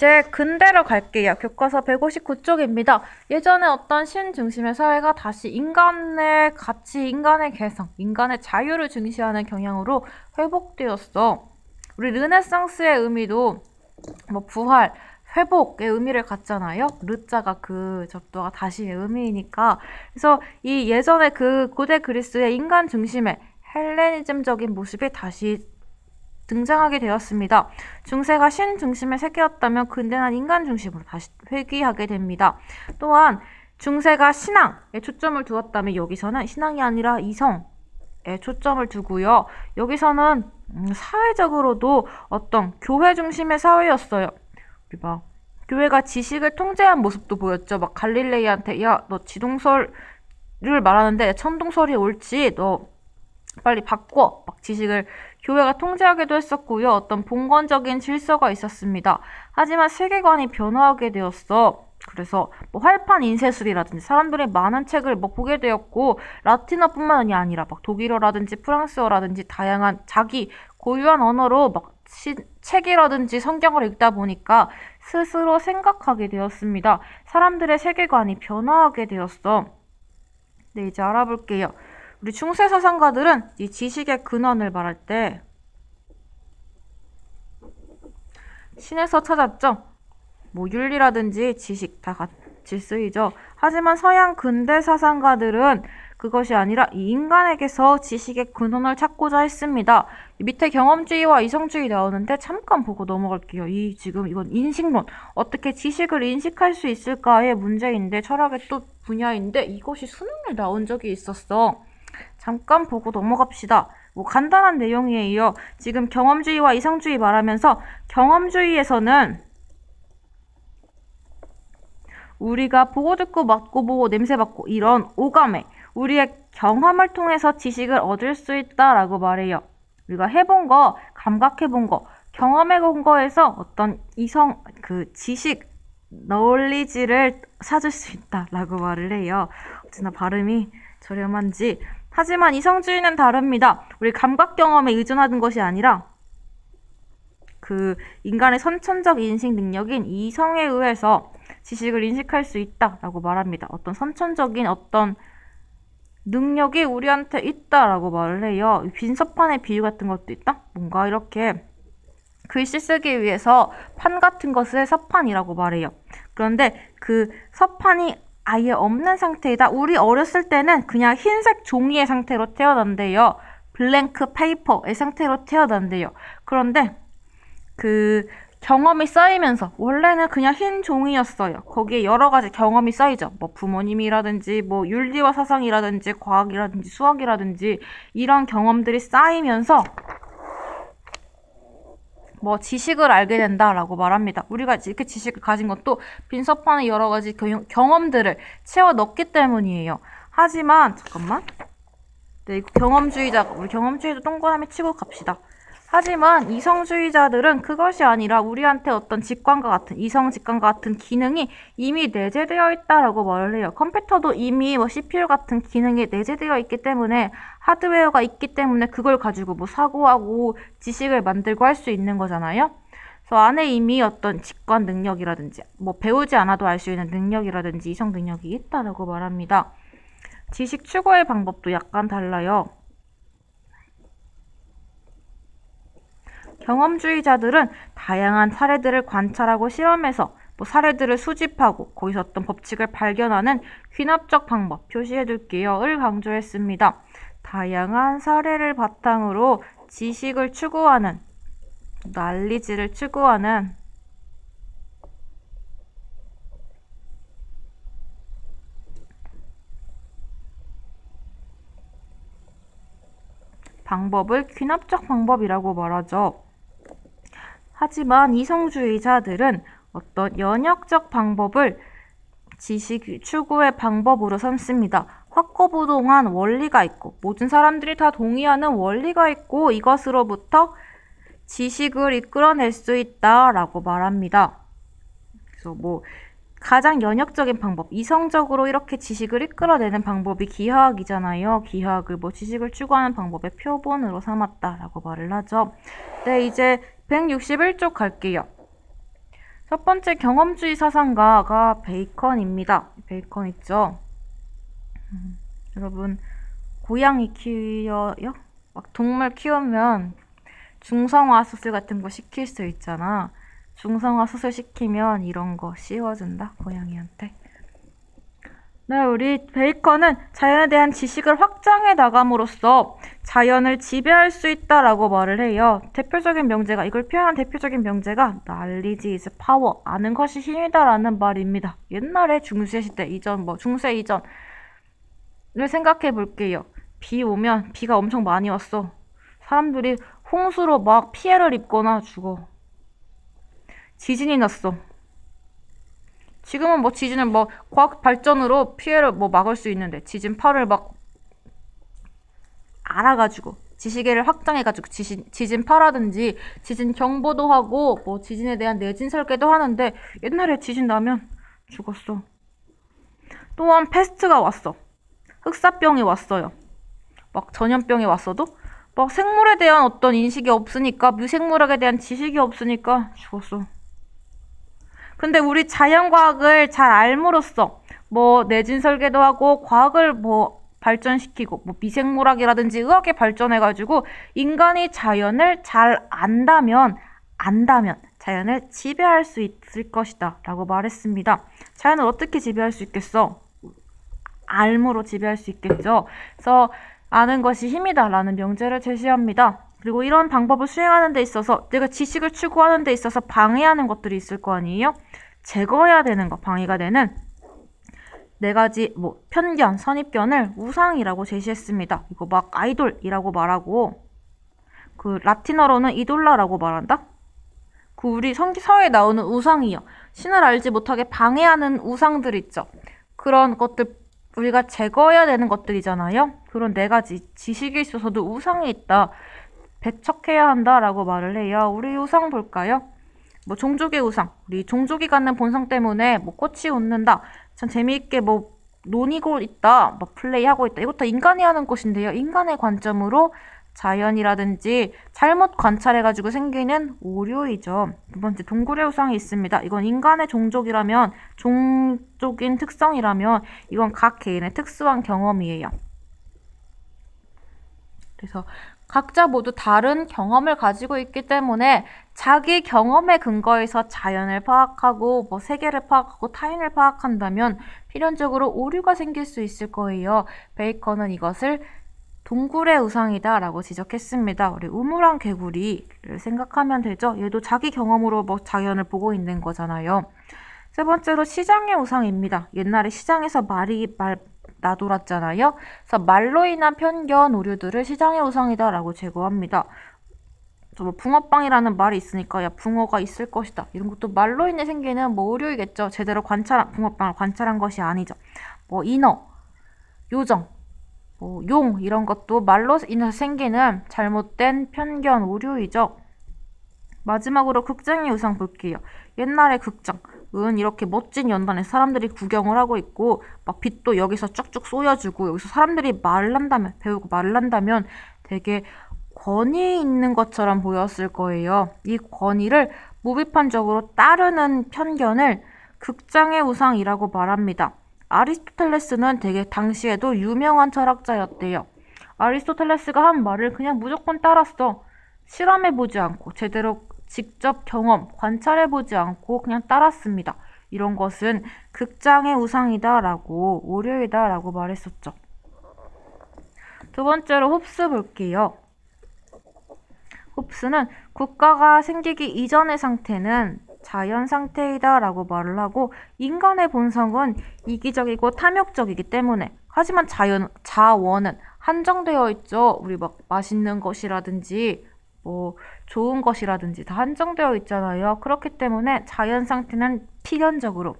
이제 근대로 갈게요. 교과서 159쪽입니다. 예전에 어떤 신 중심의 사회가 다시 인간의 가치, 인간의 개성, 인간의 자유를 중시하는 경향으로 회복되었어. 우리 르네상스의 의미도 뭐 부활, 회복의 의미를 갖잖아요. 르자가 그 접두가 다시의 의미이니까. 그래서 이 예전에 그 고대 그리스의 인간 중심의 헬레니즘적인 모습이 다시 등장하게 되었습니다. 중세가 신 중심의 세계였다면 근대는 인간 중심으로 다시 회귀하게 됩니다. 또한 중세가 신앙에 초점을 두었다면 여기서는 신앙이 아니라 이성에 초점을 두고요. 여기서는 사회적으로도 어떤 교회 중심의 사회였어요. 우리 막 교회가 지식을 통제한 모습도 보였죠. 막 갈릴레이한테 야, 너 지동설을 말하는데 천동설이 옳지. 너 빨리 바꿔. 막 지식을 교회가 통제하기도 했었고요. 어떤 봉건적인 질서가 있었습니다. 하지만 세계관이 변화하게 되었어. 그래서 뭐 활판 인쇄술이라든지 사람들이 많은 책을 뭐 보게 되었고 라틴어뿐만이 아니라 막 독일어라든지 프랑스어라든지 다양한 자기 고유한 언어로 막 책이라든지 성경을 읽다 보니까 스스로 생각하게 되었습니다. 사람들의 세계관이 변화하게 되었어. 네, 이제 알아볼게요. 우리 중세 사상가들은 이 지식의 근원을 말할 때 신에서 찾았죠. 뭐 윤리라든지 지식 다 같이 쓰이죠. 하지만 서양 근대 사상가들은 그것이 아니라 이 인간에게서 지식의 근원을 찾고자 했습니다. 밑에 경험주의와 이성주의 나오는데 잠깐 보고 넘어갈게요. 이건 인식론. 어떻게 지식을 인식할 수 있을까의 문제인데 철학의 또 분야인데 이것이 수능에 나온 적이 있었어. 잠깐 보고 넘어갑시다. 뭐 간단한 내용이에요. 지금 경험주의와 이성주의 말하면서 경험주의에서는 우리가 보고 듣고 맡고 보고 냄새 맡고 이런 오감에 우리의 경험을 통해서 지식을 얻을 수 있다라고 말해요. 우리가 해본 거, 감각해본 거, 경험해본 거에서 어떤 지식, 너울리지를 찾을 수 있다라고 말을 해요. 어찌나 발음이 저렴한지. 하지만 이성주의는 다릅니다. 우리 감각 경험에 의존하는 것이 아니라 그 인간의 선천적 인식 능력인 이성에 의해서 지식을 인식할 수 있다라고 말합니다. 어떤 선천적인 어떤 능력이 우리한테 있다라고 말을 해요. 빈서판의 비유 같은 것도 있다? 뭔가 이렇게 글씨 쓰기 위해서 판 같은 것을 서판이라고 말해요. 그런데 그 서판이 아예 없는 상태이다. 우리 어렸을 때는 그냥 흰색 종이의 상태로 태어난대요. 블랭크 페이퍼의 상태로 태어난대요. 그런데 그 경험이 쌓이면서 원래는 그냥 흰 종이였어요. 거기에 여러 가지 경험이 쌓이죠. 뭐 부모님이라든지 뭐 윤리와 사상이라든지 과학이라든지 수학이라든지 이런 경험들이 쌓이면서 뭐 지식을 알게 된다라고 말합니다. 우리가 이렇게 지식을 가진 것도 빈서판에 여러 가지 경험들을 채워 넣기 때문이에요. 하지만 잠깐만. 네, 우리 경험주의도 동그라미 치고 갑시다. 하지만 이성주의자들은 그것이 아니라 우리한테 어떤 직관과 같은 이성 직관과 같은 기능이 이미 내재되어 있다라고 말을 해요. 컴퓨터도 이미 뭐 CPU 같은 기능이 내재되어 있기 때문에 하드웨어가 있기 때문에 그걸 가지고 뭐 사고하고 지식을 만들고 할 수 있는 거잖아요. 그래서 안에 이미 어떤 직관 능력이라든지 뭐 배우지 않아도 알 수 있는 능력이라든지 이성 능력이 있다라고 말합니다. 지식 추구의 방법도 약간 달라요. 경험주의자들은 다양한 사례들을 관찰하고 실험해서 뭐 사례들을 수집하고 거기서 어떤 법칙을 발견하는 귀납적 방법, 표시해둘게요,를 강조했습니다. 다양한 사례를 바탕으로 지식을 추구하는, 난리지를 추구하는 방법을 귀납적 방법이라고 말하죠. 하지만 이성주의자들은 어떤 연역적 방법을 지식 추구의 방법으로 삼습니다. 확고부동한 원리가 있고 모든 사람들이 다 동의하는 원리가 있고 이것으로부터 지식을 이끌어낼 수 있다라고 말합니다. 그래서 뭐 가장 연역적인 방법, 이성적으로 이렇게 지식을 이끌어내는 방법이 기하학이잖아요. 기하학을 뭐 지식을 추구하는 방법의 표본으로 삼았다라고 말을 하죠. 네, 이제 161쪽 갈게요. 첫 번째 경험주의 사상가가 베이컨입니다. 베이컨 있죠? 여러분, 고양이 키워요? 막 동물 키우면 중성화 수술 같은 거 시킬 수 있잖아. 중성화 수술 시키면 이런 거 씌워준다, 고양이한테. 네, 우리 베이컨은 자연에 대한 지식을 확장해 나감으로써 자연을 지배할 수 있다라고 말을 해요. 대표적인 명제가, 이걸 표현한 대표적인 명제가 knowledge is power, 아는 것이 힘이다라는 말입니다. 옛날에 중세시대 이전, 중세 이전을 생각해 볼게요. 비 오면, 비가 엄청 많이 왔어. 사람들이 홍수로 막 피해를 입거나 죽어. 지진이 났어. 지금은 지진은 과학 발전으로 피해를 막을 수 있는데, 지진파를 알아가지고, 지시계를 확장해가지고, 지진파라든지, 지진 경보도 하고, 지진에 대한 내진 설계도 하는데, 옛날에 지진 나면 죽었어. 또한 패스트가 왔어. 흑사병이 왔어요. 전염병이 왔어도, 생물에 대한 어떤 인식이 없으니까, 미생물학에 대한 지식이 없으니까 죽었어. 근데 우리 자연과학을 잘 알므로써 내진 설계도 하고 과학을 발전시키고 미생물학이라든지 의학에 발전해가지고 인간이 자연을 잘 안다면 자연을 지배할 수 있을 것이다 라고 말했습니다. 자연을 어떻게 지배할 수 있겠어? 알므로 지배할 수 있겠죠. 그래서 아는 것이 힘이다 라는 명제를 제시합니다. 그리고 이런 방법을 수행하는 데 있어서 내가 지식을 추구하는 데 있어서 방해하는 것들이 있을 거 아니에요? 제거해야 되는 거, 방해가 되는 네 가지 편견, 선입견을 우상이라고 제시했습니다. 이거 아이돌이라고 말하고, 그 라틴어로는 이돌라라고 말한다? 그 우리 성서에 나오는 우상이요. 신을 알지 못하게 방해하는 우상들 있죠. 그런 것들 우리가 제거해야 되는 것들이잖아요. 그런 네 가지 지식에 있어서도 우상이 있다. 배척해야 한다라고 말을 해요. 우리 우상 볼까요? 종족의 우상. 우리 종족이 갖는 본성 때문에 꽃이 웃는다. 참 재미있게 논이고 있다. 플레이하고 있다. 이것도 인간이 하는 것인데요. 인간의 관점으로 자연이라든지 잘못 관찰해가지고 생기는 오류이죠. 두 번째, 동굴의 우상이 있습니다. 이건 인간의 종족이라면, 종족인 특성이라면 이건 각 개인의 특수한 경험이에요. 그래서 각자 모두 다른 경험을 가지고 있기 때문에 자기 경험에 근거해서 자연을 파악하고 세계를 파악하고 타인을 파악한다면 필연적으로 오류가 생길 수 있을 거예요. 베이컨은 이것을 동굴의 우상이다 라고 지적했습니다. 우리 우물안 개구리를 생각하면 되죠. 얘도 자기 경험으로 자연을 보고 있는 거잖아요. 세 번째로 시장의 우상입니다. 옛날에 시장에서 말이 나돌았잖아요. 그래서 말로 인한 편견, 오류들을 시장의 우상이다 라고 제거합니다. 붕어빵이라는 말이 있으니까 야 붕어가 있을 것이다. 이런 것도 말로 인해 생기는 오류이겠죠. 제대로 붕어빵을 관찰한 것이 아니죠. 인어, 요정, 용 이런 것도 말로 인해서 생기는 잘못된 편견, 오류이죠. 마지막으로 극장의 우상 볼게요. 옛날의 극장은 이렇게 멋진 연단에 사람들이 구경을 하고 있고 빛도 여기서 쭉쭉 쏘여주고 여기서 사람들이 배우고 말을 한다면 되게 권위 있는 것처럼 보였을 거예요. 이 권위를 무비판적으로 따르는 편견을 극장의 우상이라고 말합니다. 아리스토텔레스는 되게 당시에도 유명한 철학자였대요. 아리스토텔레스가 한 말을 그냥 무조건 따랐어. 실험해보지 않고 제대로 직접 경험, 관찰해보지 않고 그냥 따랐습니다. 이런 것은 극장의 우상이다라고, 오류이다라고 말했었죠. 두 번째로 홉스 볼게요. 홉스는 국가가 생기기 이전의 상태는 자연 상태이다 라고 말을 하고, 인간의 본성은 이기적이고 탐욕적이기 때문에, 하지만 자원은 한정되어 있죠. 우리 맛있는 것이라든지 좋은 것이라든지 다 한정되어 있잖아요. 그렇기 때문에 자연 상태는 필연적으로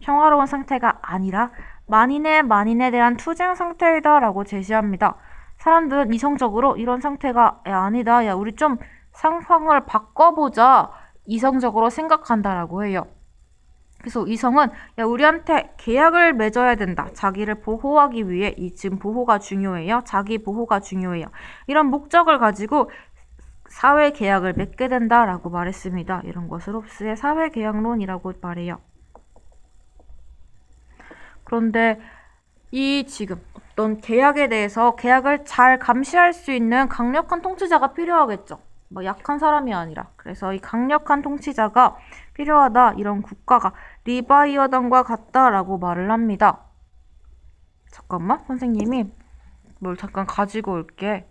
평화로운 상태가 아니라 만인에 대한 투쟁 상태이다 라고 제시합니다. 사람들은 이성적으로 이런 상태가 아니다. 야 우리 좀 상황을 바꿔보자. 이성적으로 생각한다라고 해요. 그래서 이성은 야 우리한테 계약을 맺어야 된다. 자기를 보호하기 위해 지금 보호가 중요해요. 자기 보호가 중요해요. 이런 목적을 가지고 사회 계약을 맺게 된다라고 말했습니다. 이런 것을 홉스의 사회 계약론이라고 말해요. 그런데 이 지금 어떤 계약에 대해서 계약을 잘 감시할 수 있는 강력한 통치자가 필요하겠죠. 뭐 약한 사람이 아니라. 그래서 이 강력한 통치자가 필요하다. 이런 국가가 리바이어던과 같다라고 말을 합니다. 잠깐만, 선생님이 뭘 잠깐 가지고 올게.